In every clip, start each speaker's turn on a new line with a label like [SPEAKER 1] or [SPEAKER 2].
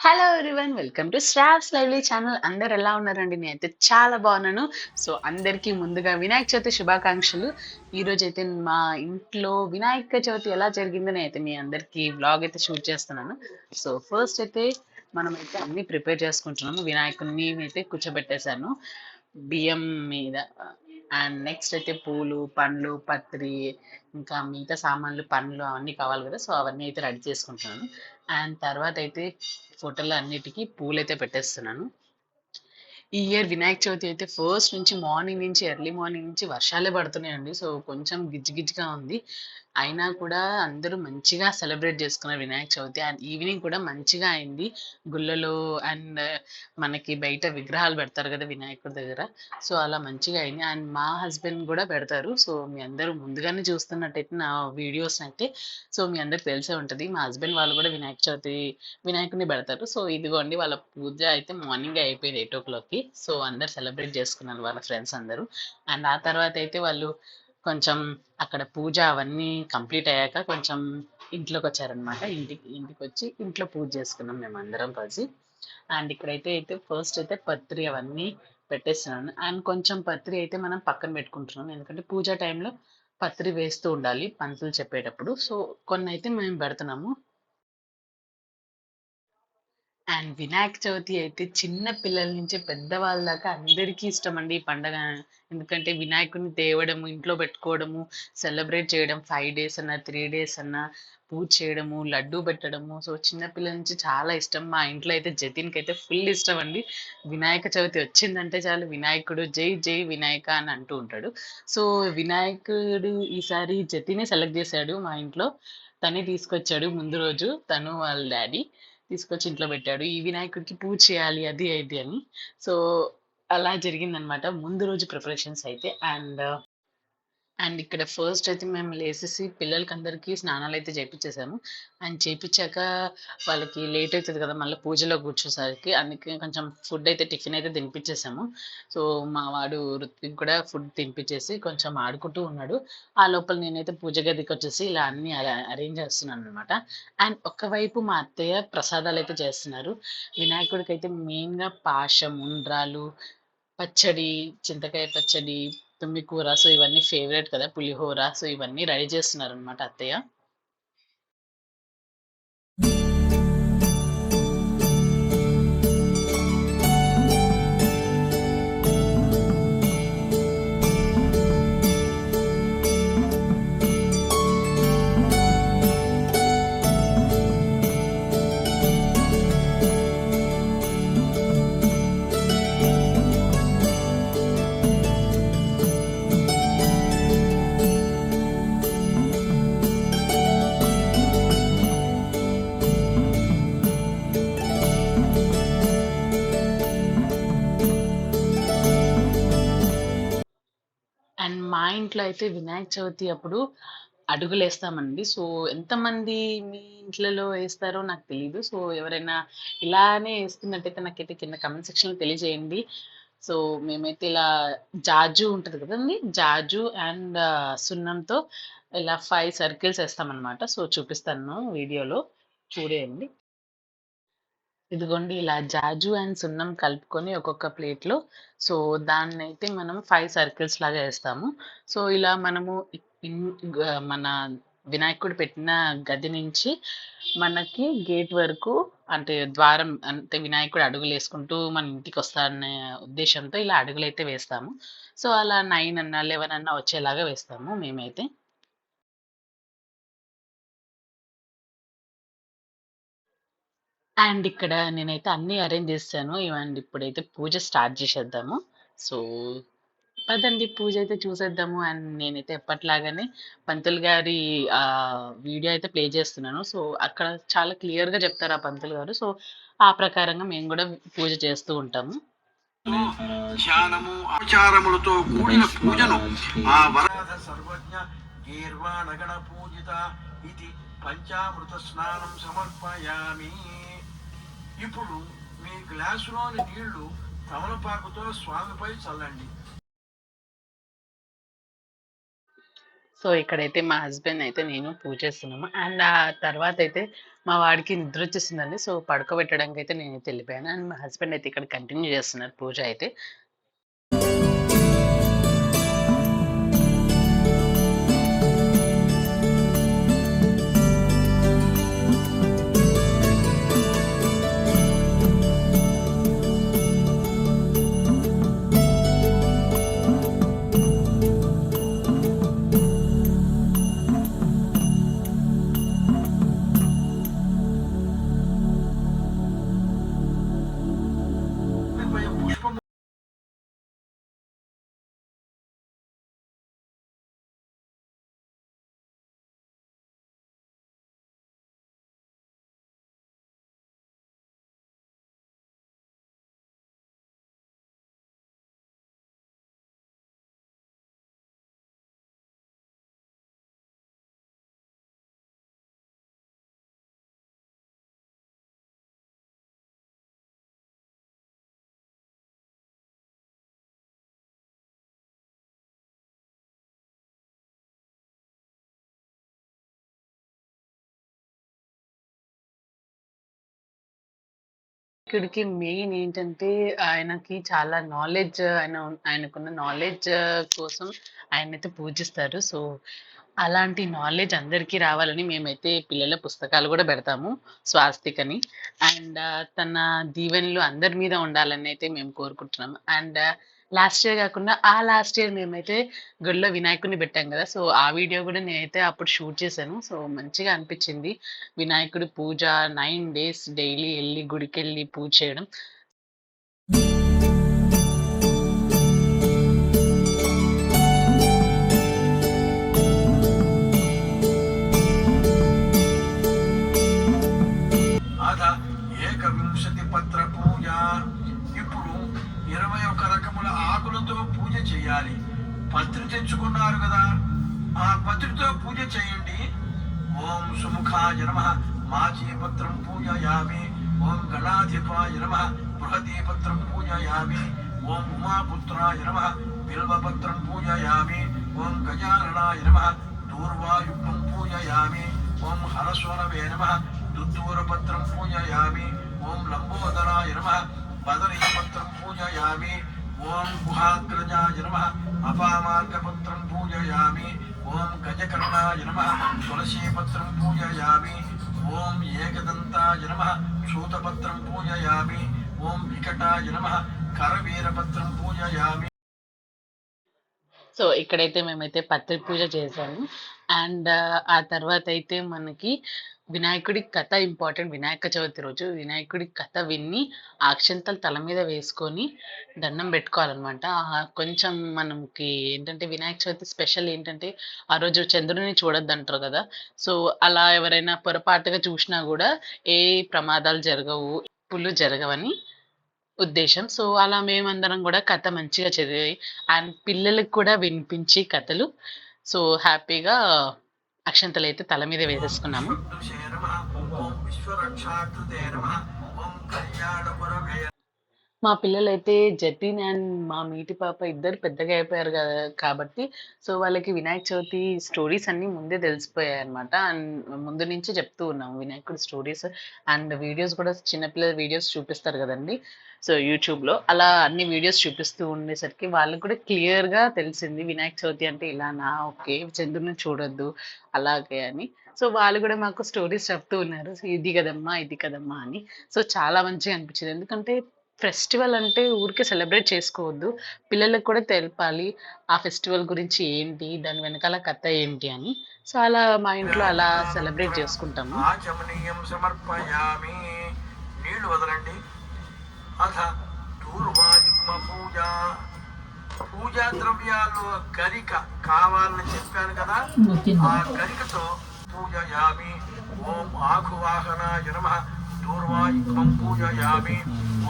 [SPEAKER 1] Hello everyone welcome to Shravs lively channel. అందరు ఎలా ఉన్నారండి? నేనైతే చాలా బాగున్నాను. సో అందరికీ ముందుగా వినాయక చవితి శుభాకాంక్షలు. ఈరోజు అయితే మా ఇంట్లో వినాయక చవితి ఎలా జరిగిందో నేనైతే మీ అందరికీ వ్లాగ్ అయితే షూట్ చేస్తున్నాను. సో ఫస్ట్ అయితే మనమైతే అన్ని ప్రిపేర్ చేసుకుంటున్నాము. వినాయకుడిని అయితే కూర్చోబెట్టేశాను బియ్యం మీద. అండ్ నెక్స్ట్ అయితే పూలు, పండ్లు, పత్రి, ఇంకా మిగతా సామాన్లు, పండ్లు అవన్నీ కావాలి కదా. సో అవన్నీ అయితే రెడీ చేసుకుంటున్నాను. అండ్ తర్వాత అయితే ఫోటోలు అన్నిటికీ పూలైతే పెట్టేస్తున్నాను. ఈ ఇయర్ వినాయక చవితి అయితే ఫస్ట్ నుంచి మార్నింగ్ నుంచి ఎర్లీ మార్నింగ్ నుంచి వర్షాలే పడుతున్నాయండి. సో కొంచెం గిజ్జిగిజ్జిగా ఉంది. అయినా కూడా అందరూ మంచిగా సెలబ్రేట్ చేసుకున్నారు వినాయక చవితి. అండ్ ఈవినింగ్ కూడా మంచిగా అయింది. గుళ్ళలో అండ్ మనకి బయట విగ్రహాలు పెడతారు కదా వినాయకుడి దగ్గర. సో అలా మంచిగా అయింది. అండ్ మా హస్బెండ్ కూడా పెడతారు. సో మీ అందరూ ముందుగానే చూస్తున్నట్టయితే నా వీడియోస్ అయితే సో మీ అందరికి తెలిసే ఉంటది. మా హస్బెండ్ వాళ్ళు కూడా వినాయక చవితి వినాయకుడిని పెడతారు. సో ఇదిగోండి వాళ్ళ పూజ అయితే మార్నింగ్ అయిపోయింది 8 o'clockకి. సో అందరు సెలబ్రేట్ చేసుకున్నారు వాళ్ళ ఫ్రెండ్స్ అందరూ. అండ్ ఆ తర్వాత అయితే వాళ్ళు కొంచెం అక్కడ పూజ అవన్నీ కంప్లీట్ అయ్యాక కొంచెం ఇంట్లోకి వచ్చారనమాట. ఇంటికి వచ్చి ఇంట్లో పూజ చేసుకున్నాం మేము అందరం కలిసి. అండ్ ఇక్కడైతే ఫస్ట్ అయితే పత్రి అవన్నీ పెట్టేస్తున్నాను. అండ్ కొంచెం పత్రి అయితే మనం పక్కన పెట్టుకుంటున్నాం. ఎందుకంటే పూజ టైంలో పత్రి వేస్తూ ఉండాలి పంతులు చెప్పేటప్పుడు. సో కొన్ని అయితే మేము పెడుతున్నాము. అండ్ వినాయక చవితి అయితే చిన్న పిల్లల నుంచి పెద్దవాళ్ళ దాకా అందరికీ ఇష్టమండి ఈ పండగ. ఎందుకంటే వినాయకుడిని తేవడము, ఇంట్లో పెట్టుకోవడము, సెలబ్రేట్ చేయడం 5 days అన్నా, 3 days అన్నా పూజ చేయడము, లడ్డూ పెట్టడము. సో చిన్న పిల్లల నుంచి చాలా ఇష్టం. మా ఇంట్లో అయితే జతిన్‌కి అయితే ఫుల్ ఇష్టం అండి. వినాయక చవితి వచ్చిందంటే చాలు వినాయకుడు జై జై వినాయక అని అంటూ ఉంటాడు. సో వినాయకుడు ఈసారి జతినే సెలెక్ట్ చేశాడు మా ఇంట్లో. తనే తీసుకొచ్చాడు ముందు రోజు తను వాళ్ళ డాడీ. తీసుకొచ్చి ఇంట్లో పెట్టాడు. ఈ వినాయకుడికి పూజ చేయాలి అది ఇది అని. సో అలా జరిగిందనమాట ముందు రోజు ప్రిపరేషన్స్ అయితే. అండ్ ఇక్కడ ఫస్ట్ అయితే మేము లేసేసి పిల్లలకందరికీ స్నానాలయితే చేపిచ్చేసాము. అండ్ చేపిచ్చాక వాళ్ళకి లేట్ అయితది కదా! మళ్ళా పూజలో కూర్చోసరికి. అందుకే కొంచెం ఫుడ్ అయితే టిఫిన్ అయితే తినిపిచ్చేసాము. సో మా వాడు రుత్విక్ కూడా ఫుడ్ తినిపిచ్చేసి కొంచెం ఆడుకుంటూ ఉన్నాడు. ఆ లోపల నేనైతే పూజ గదికొచ్చేసి ఇలా అన్నీ అరేంజ్ చేస్తున్నాననమాట. అండ్ ఒకవైపు మా అత్తయ్య ప్రసాదాలయితే చేస్తున్నారు. వినాయకుడికైతే మెయిన్‌గా పాశం, ఉండ్రాలు, పచ్చడి, చింతకాయ పచ్చడి, తుమ్మికూర. సో ఇవన్నీ ఫేవరెట్ కదా! పులిహోర. సో ఇవన్నీ రెడీ చేస్తున్నారనమాట అత్తయ్య. అండ్ మా ఇంట్లో అయితే వినాయక చవితి అప్పుడు అడుగులేస్తామండి. సో ఎంతమంది మీ ఇంట్లలో ఏస్తారో నాకు తెలీదు. సో ఎవరైనా ఇలానే ఏస్తున్నట్టయితే నాకైతే కింద కామెంట్ సెక్షన్‌లో తెలియజేయండి. సో మేమైతే ఇలా జాజు ఉంటది కదండీ! జాజు అండ్ సున్నంతో ఇలా 5 సర్కిల్స్ ఏస్తామనమాట. సో చూపిస్తాను వీడియోలో చూడేయండి. ఇదిగోండి ఇలా జాజు అండ్ సున్నం కలుపుకొని ఒక్కొక్క ప్లేట్‌లో సో దాన్నైతే మనం 5 సర్కిల్స్ లాగా ఏస్తాము. సో ఇలా మనము ఇన్ మన వినాయకుడు పెట్టిన గది నుంచి మనకి గేట్ వరకు అంటే ద్వారం అంటే వినాయకుడు అడుగులేసుకుంటూ మన ఇంటికొస్తాడనే ఉద్దేశ్యంతో ఇలా అడుగులైతే వేస్తాము. సో అలా 9 అన్నా, 11 అన్నా వచ్చేలాగా వేస్తాము మేమైతే. అండ్ ఇక్కడ నేనైతే అన్నీ అరేంజ్ చేసేసాను. అండ్ ఇప్పుడైతే పూజ స్టార్ట్ చేసేద్దాము. సో పదండి పూజ అయితే చూసేద్దాము. అండ్ నేనైతే ఎప్పటిలాగానే పంతులు గారి వీడియో అయితే ప్లే చేస్తున్నాను. సో అక్కడ చాలా క్లియర్‌గా చెప్తారు ఆ పంతులు గారు. సో ఆ ప్రకారంగా మేము కూడా పూజ చేస్తూ ఉంటాము.
[SPEAKER 2] ధ్యానము ఆచారములతో కూడిన పూజను ఆ వరద సర్వజ్ఞ గీర్వాణగణ పూజిత ఇది పంచామృత స్నానం సమర్పయామి. ఇప్పుడు మీ గ్లాసులోని నీళ్లు తమలపాకుతో స్వామిపై చల్లండి.
[SPEAKER 1] సో ఇక్కడైతే మా హస్బెండ్ అయితే నేను పూజ చేస్తున్నాము. అండ్ ఆ తర్వాత అయితే మా వాడికి నిద్ర వచ్చేసిందండి. సో పడుకోబెట్టడానికి అయితే నేనైతే వెళ్ళిపోయాను. అండ్ మా హస్బెండ్ అయితే ఇక్కడ కంటిన్యూ చేస్తున్నారు పూజ అయితే.
[SPEAKER 2] పుష్పం
[SPEAKER 1] ఇక్కడికి మెయిన్ ఏంటంటే ఆయనకి చాలా నాలెడ్జ్ ఆయనకున్న నాలెడ్జ్ కోసం ఆయనైతే పూజిస్తారు. సో అలాంటి నాలెడ్జ్ అందరికీ రావాలని మేమైతే పిల్లల పుస్తకాలు కూడా పెడతాము స్వాస్తికని. అండ్ తన దీవెనలు అందరి మీద ఉండాలని అయితే మేము కోరుకుంటున్నాము. అండ్ లాస్ట్ ఇయర్ కాకుండా ఆ లాస్ట్ ఇయర్ మేమైతే గుడిలో వినాయకుడిని పెట్టాం కదా! సో ఆ వీడియో కూడా నేనైతే అప్పుడు షూట్ చేశాను. సో మంచిగా అనిపించింది. వినాయకుడి పూజ 9 డేస్ డైలీ ఎళ్లి గుడికెళ్ళి పూజ చేయడం.
[SPEAKER 2] అద ఏకవింశతి పత్ర పూజ. ఇప్పుడు 21 రకముల ఆకులతో పూజ చేయాలి. పత్రి తెచ్చుకున్నారు కదా, ఆ పత్రితో పూజ చేయండి. ఓం సుముఖాయ నమః మాచీపత్రం పూజయామి. ఓం గణాధిపాయ నమః బృహదీపత్రం పూజయామి. ఓం ఉమాపుత్రాయ నమః బిల్వపత్రం పూజయామి. ఓం గజాననాయ నమః దూర్వాయుక్తం పూజయామి. ఓం హరస్వరవే నమః దుద్దూరపత్రం పూజయామి. ఓం లంబోదరాయ నమః బదరీపత్రం పూజయామి. ఓం గుహాగ్రజాయ నమః అపామార్గపత్రం పూజయామి. ఓం గజకర్ణాయ నమః తులసీపత్రం పూజయామి. ఓం ఏకదంతాయ నమః సూతపత్రం పూజయామి. ఓం వికటాయ నమః కరవీరపత్రం పూజయామి.
[SPEAKER 1] సో ఇక్కడైతే మేమైతే పత్రి పూజ చేశాము. అండ్ ఆ తర్వాత అయితే మనకి వినాయకుడి కథ ఇంపార్టెంట్. వినాయక చవితి రోజు వినాయకుడి కథ విని ఆ అక్షింతలు తల మీద వేసుకొని దండం పెట్టుకోవాలన్నమాట. కొంచెం మనకి ఏంటంటే వినాయక చవితి స్పెషల్ ఏంటంటే ఆ రోజు చంద్రుడిని చూడొద్దంటారు కదా! సో అలా ఎవరైనా పొరపాటుగా చూసినా కూడా ఏ ప్రమాదాలు జరగవు, తప్పులు జరగవని ఉద్దేశం. సో అలా మేమందరం కూడా కథ మంచిగా చదివి అండ్ పిల్లలకి కూడా వినిపించి కథలు సో హ్యాపీగా అక్షంతలైతే తల మీద వేసేసుకున్నాము.
[SPEAKER 2] విశ్వదృశే నమః ఓం విశ్వరక్షాకృతే నమః ఓం కళ్యాణపురమే.
[SPEAKER 1] మా పిల్లలైతే జతిన్ అండ్ మా మీటి పాప ఇద్దరు పెద్దగా అయిపోయారు కదా కాబట్టి సో వాళ్ళకి వినాయక చవితి స్టోరీస్ అన్నీ ముందే తెలిసిపోయాయి అనమాట. అండ్ ముందు నుంచి చెప్తూ ఉన్నాము వినాయకుడి స్టోరీస్ అండ్ వీడియోస్ కూడా చిన్నపిల్లల వీడియోస్ చూపిస్తారు కదండి. సో యూట్యూబ్లో అలా అన్ని వీడియోస్ చూపిస్తూ ఉండేసరికి వాళ్ళకి కూడా క్లియర్గా తెలిసింది వినాయక చవితి అంటే ఇలానా, ఓకే చంద్రుని చూడొద్దు అలాగే అని. సో వాళ్ళు కూడా మాకు స్టోరీస్ చెప్తూ ఉన్నారు. సో ఇది కదమ్మా ఇది కదమ్మా అని. సో చాలా మంచిగా అనిపించింది. ఎందుకంటే ఫెస్టివల్ అంటే ఊరికే సెలబ్రేట్ చేసుకోవద్దు. పిల్లలకి కూడా తెలపాలి. ఆ ఫెస్టివల్ గురించి ఏంటి? దాని వెనకాల కథ ఏంటి అని. సో అలా మా ఇంట్లో అలా సెలబ్రేట్ చేసుకుంటాము.
[SPEAKER 2] ఆచమనీయం సమర్పయామి. నీళ్లు వదలండి. అథ దూర్వాయుగ్మ పూజ. పూజా ద్రవ్యాలు గరిక కావాలని చెప్పాను కదా, ఆ గరికతో పూజయామి. ఓం ఆకువాహనాయ నమః దూర్వాయుగ్మం పూజయామి.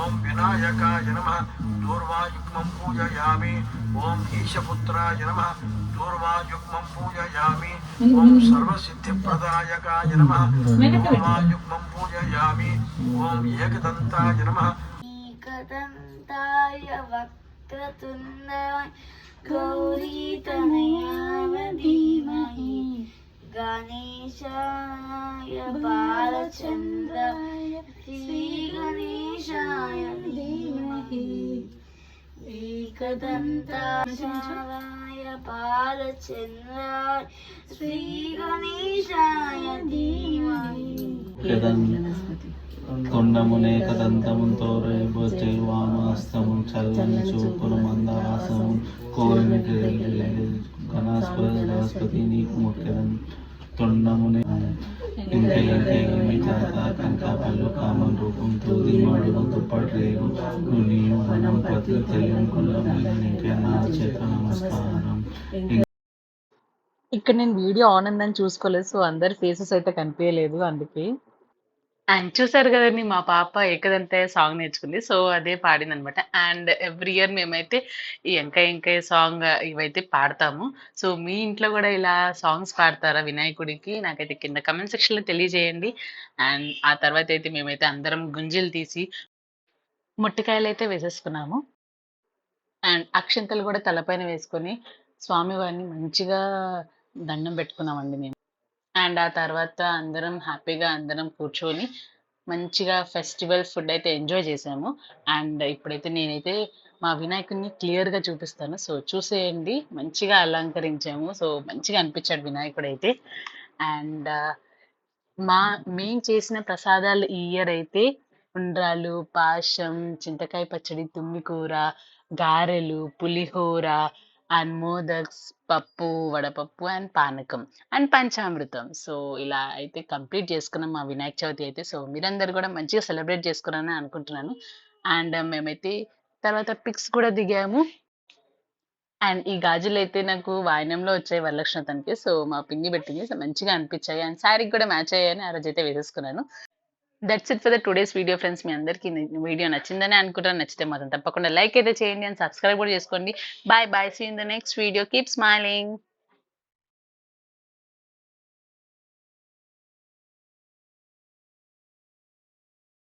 [SPEAKER 2] ఓం వినాయకాయ నమః దూర్వాయుగ్మం పూజయామి. ఓం ఈశపుత్రాయ నమః దూర్వాయుగ్మం పూజయామి. ఓం సర్వసిద్ధిప్రదాయకాయ నమః దూర్వాయుగ్మం పూజయామి. ఓం ఏకదంతాయ నమః
[SPEAKER 3] ఏకదంతాయ వక్రతుండాయ गौरी तनयाय धीमहि गणेशाय बालचन्द्राय श्री गणेशाय धीमहि एकदन्ताय बालचन्द्राय श्री गणेशाय धीमहि
[SPEAKER 4] తొండమునే కదంతముతో రేపొచ్చే వామస్తము చల్లని చూపుల మందహాసము కోరిని గణాస్పతి నీకు మొక్కెదను తొండమునే ఇంకే తాత కంకాపల్లు కామం రూపం తూది మడుగు దుప్పటి రేగు నీవు గణపతి తెలియకుండా ఇంకే నా చేత నమస్కారం.
[SPEAKER 1] ఇక్కడ నేను వీడియో ఆన్ ఉందని చూసుకోలేదు. సో అందరి ఫేసెస్ అయితే కనిపించలేదు అందుకే. అండ్ చూసారు కదండి మా పాప ఏకదంతే సాంగ్ నేర్చుకుంది. సో అదే పాడిందనమాట. అండ్ ఎవ్రీ ఇయర్ మేమైతే ఈ ఎంకాయ ఎంకాయ సాంగ్ ఇవైతే పాడతాము. సో మీ ఇంట్లో కూడా ఇలా సాంగ్స్ పాడతారా వినాయకుడికి? నాకైతే కింద కమెంట్ సెక్షన్లో తెలియజేయండి. అండ్ ఆ తర్వాత అయితే మేమైతే అందరం గుంజీలు తీసి ముట్టికాయలు అయితే వేసేసుకున్నాము. అండ్ అక్షింతలు కూడా తలపైన వేసుకొని స్వామివారిని మంచిగా దండం పెట్టుకున్నామండి మేము. అండ్ ఆ తర్వాత అందరం హ్యాపీగా అందరం కూర్చొని మంచిగా ఫెస్టివల్ ఫుడ్ అయితే ఎంజాయ్ చేసాము. అండ్ ఇప్పుడైతే నేనైతే మా వినాయకుడిని క్లియర్గా చూపిస్తాను. సో చూసేయండి, మంచిగా అలంకరించాము. సో మంచిగా అనిపించాడు వినాయకుడు అయితే. అండ్ మేము చేసిన ప్రసాదాలు ఈ ఇయర్ అయితే ఉండ్రాలు, పాశం, చింతకాయ పచ్చడి, తుమ్మికూర, గారెలు, పులిహోర అండ్ మోదక్స్, పప్పు, వడపప్పు అండ్ పానకం అండ్ పంచామృతం. సో ఇలా అయితే కంప్లీట్ చేసుకున్నాం మా వినాయక చవితి అయితే. సో మీరందరూ కూడా మంచిగా సెలబ్రేట్ చేసుకున్నారని అనుకుంటున్నాను. అండ్ మేమైతే తర్వాత పిక్స్ కూడా దిగాము. అండ్ ఈ గాజులు అయితే నాకు వాయినంలో వచ్చాయి వరలక్ష్మతానికి. సో మా పిన్ని పెట్టింది. సో మంచిగా అనిపించాయి అండ్ శారీకి కూడా మ్యాచ్ అయ్యాయని ఆ రోజు అయితే వేసేసుకున్నాను. That's it for the today's video friends. మీ అందరికీ వీడియో నచ్చిందని అనుకుంటాను. నచ్చితే మాత్రం తప్పకుండా లైక్ అయితే చేయండి అండ్ సబ్స్క్రైబ్ కూడా చేసుకోండి. Bye bye, see in the next video. Keep smiling.